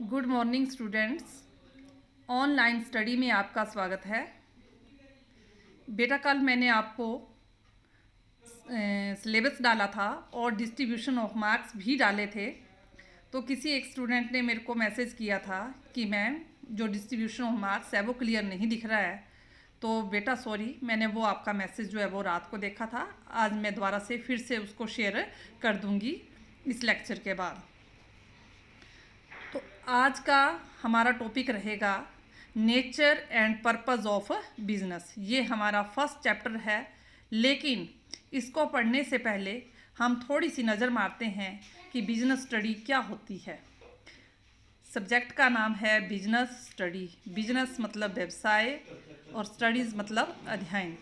Good morning students. Online study में आपका स्वागत है। बेटा, कल मैंने आपको सिलेबस डाला था और डिस्ट्रीब्यूशन ऑफ मार्क्स भी डाले थे। तो किसी एक स्टूडेंट ने मेरे को मैसेज किया था कि मैम, जो डिस्ट्रीब्यूशन ऑफ मार्क्स है वो क्लियर नहीं दिख रहा है। तो बेटा सॉरी, मैंने वो आपका मैसेज जो है वो रात को देखा था। आज मैं दोबारा से फिर से उसको शेयर कर दूँगी इस लेक्चर के बाद। तो आज का हमारा टॉपिक रहेगा nature and purpose of business. ये हमारा फर्स्ट चैप्टर है, लेकिन इसको पढ़ने से पहले हम थोड़ी सी नज़र मारते हैं कि बिजनेस स्टडी क्या होती है। सब्जेक्ट का नाम है बिजनेस स्टडी। बिजनेस मतलब व्यवसाय और स्टडीज़ मतलब अध्ययन।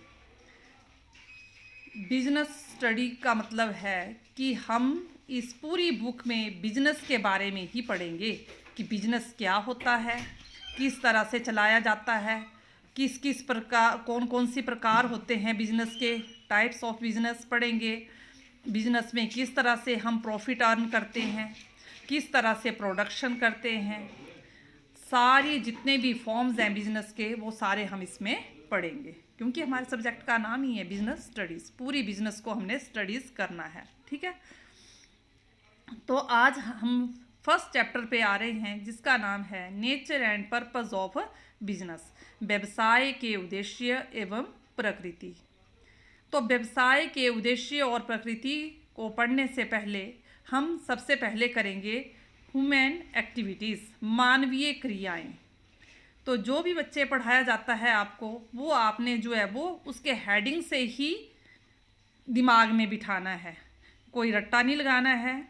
बिजनेस स्टडी का मतलब है कि हम इस पूरी बुक में बिजनेस के बारे में ही पढ़ेंगे कि बिजनेस क्या होता है, किस तरह से चलाया जाता है, किस किस प्रकार, कौन कौन सी प्रकार होते हैं बिजनेस के, टाइप्स ऑफ बिजनेस पढ़ेंगे। बिजनेस में किस तरह से हम प्रॉफिट अर्न करते हैं, किस तरह से प्रोडक्शन करते हैं, सारी जितने भी फॉर्म्स हैं बिजनेस के वो सारे हम इसमें पढ़ेंगे, क्योंकि हमारे सब्जेक्ट का नाम ही है बिजनेस स्टडीज़। पूरी बिजनेस को हमने स्टडीज़ करना है, ठीक है। तो आज हम फर्स्ट चैप्टर पे आ रहे हैं जिसका नाम है nature and purpose of business. व्यवसाय के उद्देश्य एवं प्रकृति। तो व्यवसाय के उद्देश्य और प्रकृति को पढ़ने से पहले हम सबसे पहले करेंगे ह्यूमन एक्टिविटीज़, मानवीय क्रियाएं। तो जो भी बच्चे पढ़ाया जाता है आपको, वो आपने जो है वो उसके हेडिंग से ही दिमाग में बिठाना है। कोई रट्टा नहीं लगाना है,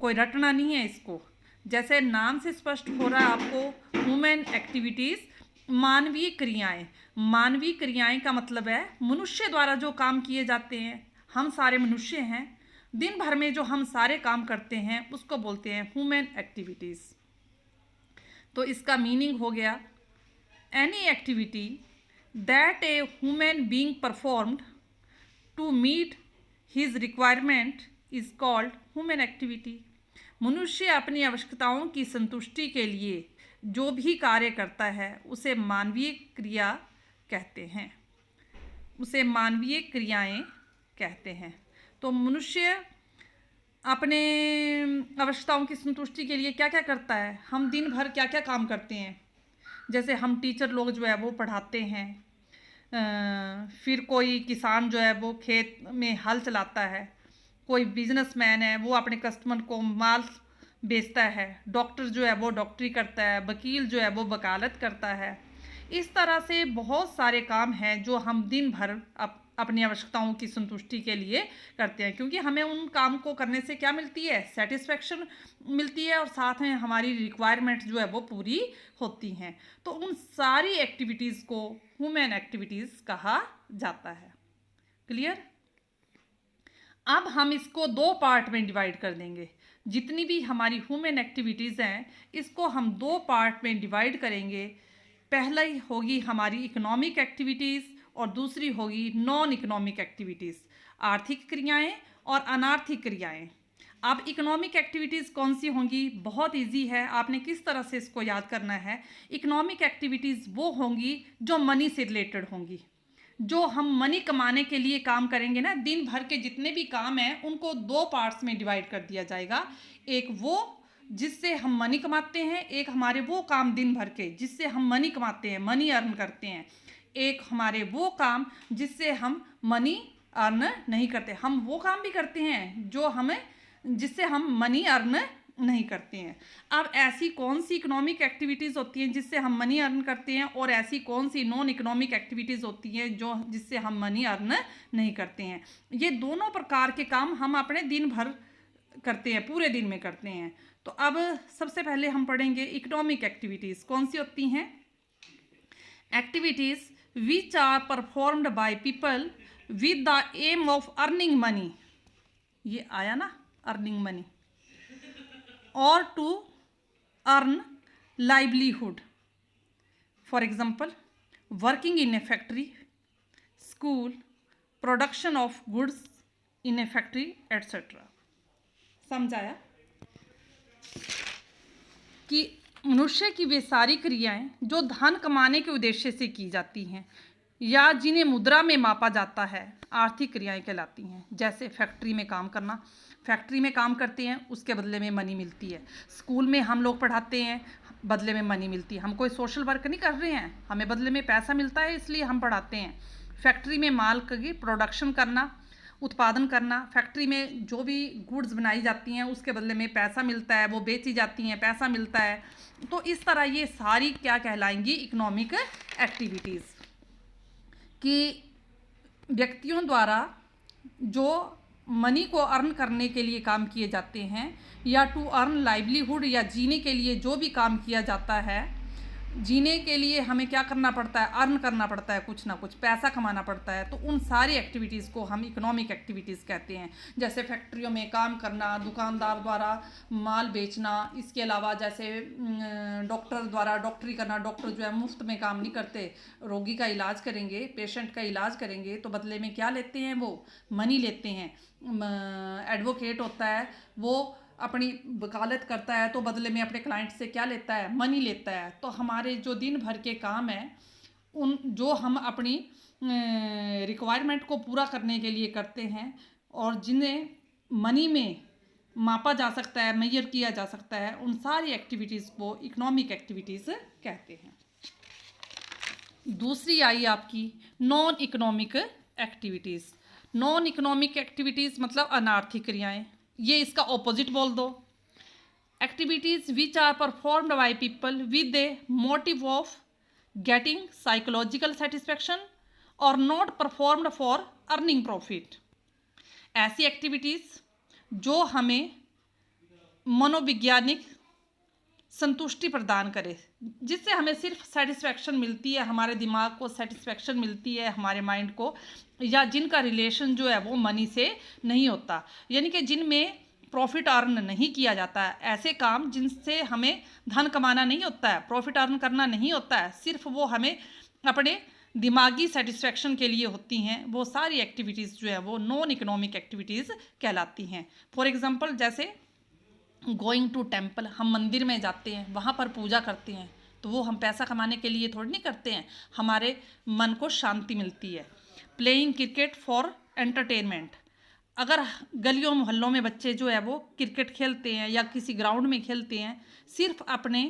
कोई रटना नहीं है इसको। जैसे नाम से स्पष्ट हो रहा है आपको, ह्यूमन एक्टिविटीज़, मानवीय क्रियाएं। मानवीय क्रियाएं का मतलब है मनुष्य द्वारा जो काम किए जाते हैं। हम सारे मनुष्य हैं, दिन भर में जो हम सारे काम करते हैं उसको बोलते हैं ह्यूमन एक्टिविटीज़। तो इसका मीनिंग हो गया any activity that a human being performed to meet his requirement is called human activity. मनुष्य अपनी आवश्यकताओं की संतुष्टि के लिए जो भी कार्य करता है उसे मानवीय क्रिया कहते हैं, उसे मानवीय क्रियाएं कहते हैं। तो मनुष्य अपने आवश्यकताओं की संतुष्टि के लिए क्या क्या करता है, हम दिन भर क्या क्या काम करते हैं। जैसे हम टीचर लोग जो है वो पढ़ाते हैं, फिर कोई किसान जो है वो खेत में हल चलाता है, कोई बिजनेसमैन है वो अपने कस्टमर को माल बेचता है, डॉक्टर जो है वो डॉक्टरी करता है, वकील जो है वो वकालत करता है। इस तरह से बहुत सारे काम हैं जो हम दिन भर अपनी आवश्यकताओं की संतुष्टि के लिए करते हैं, क्योंकि हमें उन काम को करने से क्या मिलती है, सेटिस्फेक्शन मिलती है और साथ में हमारी रिक्वायरमेंट जो है वो पूरी होती हैं। तो उन सारी एक्टिविटीज़ को ह्यूमन एक्टिविटीज़ कहा जाता है। क्लियर। अब हम इसको दो पार्ट में डिवाइड कर देंगे। जितनी भी हमारी ह्यूमन एक्टिविटीज़ हैं इसको हम दो पार्ट में डिवाइड करेंगे। पहला ही होगी हमारी इकोनॉमिक एक्टिविटीज़ और दूसरी होगी नॉन इकोनॉमिक एक्टिविटीज़, आर्थिक क्रियाएं और अनार्थिक क्रियाएं। अब इकोनॉमिक एक्टिविटीज़ कौन सी होंगी, बहुत इजी है, आपने किस तरह से इसको याद करना है। इकोनॉमिक एक्टिविटीज़ वो होंगी जो मनी से रिलेटेड होंगी, जो हम मनी कमाने के लिए काम करेंगे ना। दिन भर के जितने भी काम हैं उनको दो पार्ट्स में डिवाइड कर दिया जाएगा। एक वो जिससे हम मनी कमाते हैं, एक हमारे वो काम दिन भर के जिससे हम मनी कमाते हैं, मनी अर्न करते हैं। एक हमारे वो काम जिससे हम मनी अर्न नहीं करते। हम वो काम भी करते हैं जो हमें, जिससे हम मनी अर्न नहीं करते हैं। अब ऐसी कौन सी इकोनॉमिक एक्टिविटीज़ होती हैं जिससे हम मनी अर्न करते हैं, और ऐसी कौन सी नॉन इकोनॉमिक एक्टिविटीज़ होती हैं जो जिससे हम मनी अर्न नहीं करते हैं। ये दोनों प्रकार के काम हम अपने दिन भर करते हैं, पूरे दिन में करते हैं। तो अब सबसे पहले हम पढ़ेंगे इकोनॉमिक एक्टिविटीज़ कौन सी होती हैं। Activities which are performed by people with the aim of earning money. ये आया ना, earning money, or to earn livelihood. For example, working in a factory, school, production of goods in a factory, etc. समझाया। कि मनुष्य की वे सारी क्रियाएं जो धन कमाने के उद्देश्य से की जाती हैं या जिन्हें मुद्रा में मापा जाता है आर्थिक क्रियाएं कहलाती हैं। जैसे फैक्ट्री में काम करना, फैक्ट्री में काम करते हैं उसके बदले में मनी मिलती है। स्कूल में हम लोग पढ़ाते हैं, बदले में मनी मिलती है। हम कोई सोशल वर्क नहीं कर रहे हैं, हमें बदले में पैसा मिलता है इसलिए हम पढ़ाते हैं। फैक्ट्री में माल की प्रोडक्शन करना, उत्पादन करना, फैक्ट्री में जो भी गुड्स बनाई जाती हैं उसके बदले में पैसा मिलता है, वो बेची जाती हैं, पैसा मिलता है। तो इस तरह ये सारी क्या कहलाएंगी, इकोनॉमिक एक्टिविटीज़। कि व्यक्तियों द्वारा जो मनी को अर्न करने के लिए काम किए जाते हैं या टू अर्न लाइवलीहुड, या जीने के लिए जो भी काम किया जाता है, जीने के लिए हमें क्या करना पड़ता है, अर्न करना पड़ता है, कुछ ना कुछ पैसा कमाना पड़ता है। तो उन सारी एक्टिविटीज़ को हम इकोनॉमिक एक्टिविटीज़ कहते हैं। जैसे फैक्ट्रियों में काम करना, दुकानदार द्वारा माल बेचना, इसके अलावा जैसे डॉक्टर द्वारा डॉक्टरी करना। डॉक्टर जो है मुफ्त में काम नहीं करते, रोगी का इलाज करेंगे, पेशेंट का इलाज करेंगे तो बदले में क्या लेते हैं, वो मनी लेते हैं। एडवोकेट होता है, वो अपनी वकालत करता है तो बदले में अपने क्लाइंट से क्या लेता है, मनी लेता है। तो हमारे जो दिन भर के काम है, उन जो हम अपनी रिक्वायरमेंट को पूरा करने के लिए करते हैं और जिन्हें मनी में मापा जा सकता है, मेजर किया जा सकता है, उन सारी एक्टिविटीज़ को इकोनॉमिक एक्टिविटीज़ कहते हैं। दूसरी आई आपकी non economic activities. Non economic activities मतलब अनार्थिक क्रियाएं। ये इसका ऑपोजिट बोल दो। Activities which are performed by people with a motive of getting psychological satisfaction और not performed for earning profit. ऐसी एक्टिविटीज़ जो हमें मनोवैज्ञानिक संतुष्टि प्रदान करे, जिससे हमें सिर्फ सेटिस्फैक्शन मिलती है, हमारे दिमाग को सेटिस्फैक्शन मिलती है, हमारे माइंड को, या जिनका रिलेशन जो है वो मनी से नहीं होता, यानी कि जिनमें प्रॉफिट अर्न नहीं किया जाता है। ऐसे काम जिनसे हमें धन कमाना नहीं होता है, प्रॉफिट अर्न करना नहीं होता है, सिर्फ वो हमें अपने दिमागी सेटिस्फैक्शन के लिए होती हैं, वो सारी एक्टिविटीज़ जो है वो नॉन इकोनॉमिक एक्टिविटीज़ कहलाती हैं। फॉर एग्जांपल जैसे गोइंग टू टेम्पल, हम मंदिर में जाते हैं, वहाँ पर पूजा करते हैं, तो वो हम पैसा कमाने के लिए थोड़ी नहीं करते हैं, हमारे मन को शांति मिलती है। प्लेइंग क्रिकेट फॉर एंटरटेनमेंट, अगर गलियों मोहल्लों में बच्चे जो है वो क्रिकेट खेलते हैं या किसी ग्राउंड में खेलते हैं सिर्फ अपने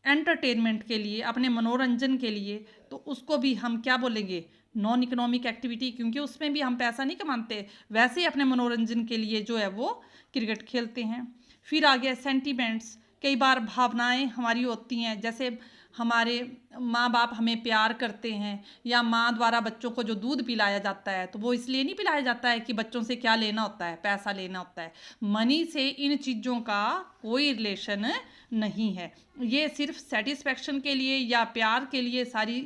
एंटरटेनमेंट के लिए, अपने मनोरंजन के लिए, तो उसको भी हम क्या बोलेंगे, नॉन इकोनॉमिक एक्टिविटी, क्योंकि उसमें भी हम पैसा नहीं कमाते, वैसे ही अपने मनोरंजन के लिए जो है वो क्रिकेट खेलते हैं। फिर आ गया सेंटीमेंट्स। कई बार भावनाएं हमारी होती हैं, जैसे हमारे माँ बाप हमें प्यार करते हैं या माँ द्वारा बच्चों को जो दूध पिलाया जाता है तो वो इसलिए नहीं पिलाया जाता है कि बच्चों से क्या लेना होता है, पैसा लेना होता है। मनी से इन चीज़ों का कोई रिलेशन नहीं है, ये सिर्फ सेटिस्फैक्शन के लिए या प्यार के लिए सारी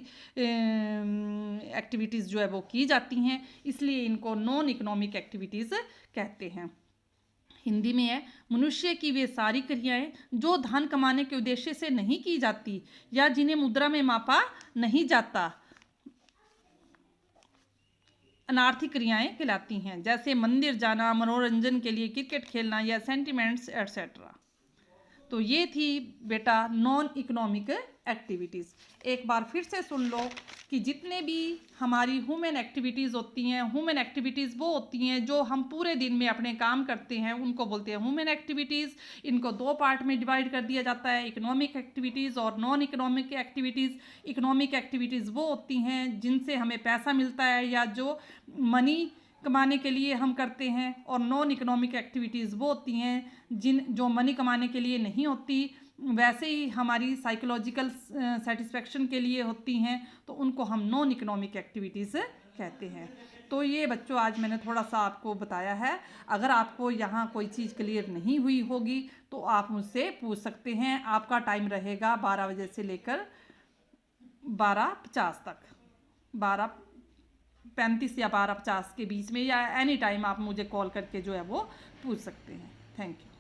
एक्टिविटीज़ जो है वो की जाती हैं, इसलिए इनको नॉन इकोनॉमिक एक्टिविटीज़ कहते हैं। हिंदी में है, मनुष्य की वे सारी क्रियाएं जो धन कमाने के उद्देश्य से नहीं की जाती या जिन्हें मुद्रा में मापा नहीं जाता, अनार्थिक क्रियाएं कहलाती हैं। जैसे मंदिर जाना, मनोरंजन के लिए क्रिकेट खेलना या सेंटिमेंट्स एटसेट्रा। तो ये थी बेटा नॉन इकोनॉमिक एक्टिविटीज़। एक बार फिर से सुन लो कि जितने भी हमारी ह्यूमन एक्टिविटीज़ होती हैं, ह्यूमन एक्टिविटीज़ वो होती हैं जो हम पूरे दिन में अपने काम करते हैं, उनको बोलते हैं ह्यूमन एक्टिविटीज़। इनको दो पार्ट में डिवाइड कर दिया जाता है, इकोनॉमिक एक्टिविटीज़ और non economic activities. Economic activities वो होती हैं जिनसे हमें पैसा मिलता है या जो मनी कमाने के लिए हम करते हैं, और नॉन इकोनॉमिक एक्टिविटीज़ वो होती हैं जो मनी कमाने के लिए नहीं होती, वैसे ही हमारी साइकोलॉजिकल सेटिस्फैक्शन के लिए होती हैं, तो उनको हम नॉन इकोनॉमिक एक्टिविटीज़ कहते हैं। तो ये बच्चों आज मैंने थोड़ा सा आपको बताया है। अगर आपको यहाँ कोई चीज़ क्लियर नहीं हुई होगी तो आप मुझसे पूछ सकते हैं। आपका टाइम रहेगा 12 बजे से लेकर 12:50 तक, 12:35 या 12:50 के बीच में, या एनी टाइम आप मुझे कॉल करके जो है वो पूछ सकते हैं। Thank you.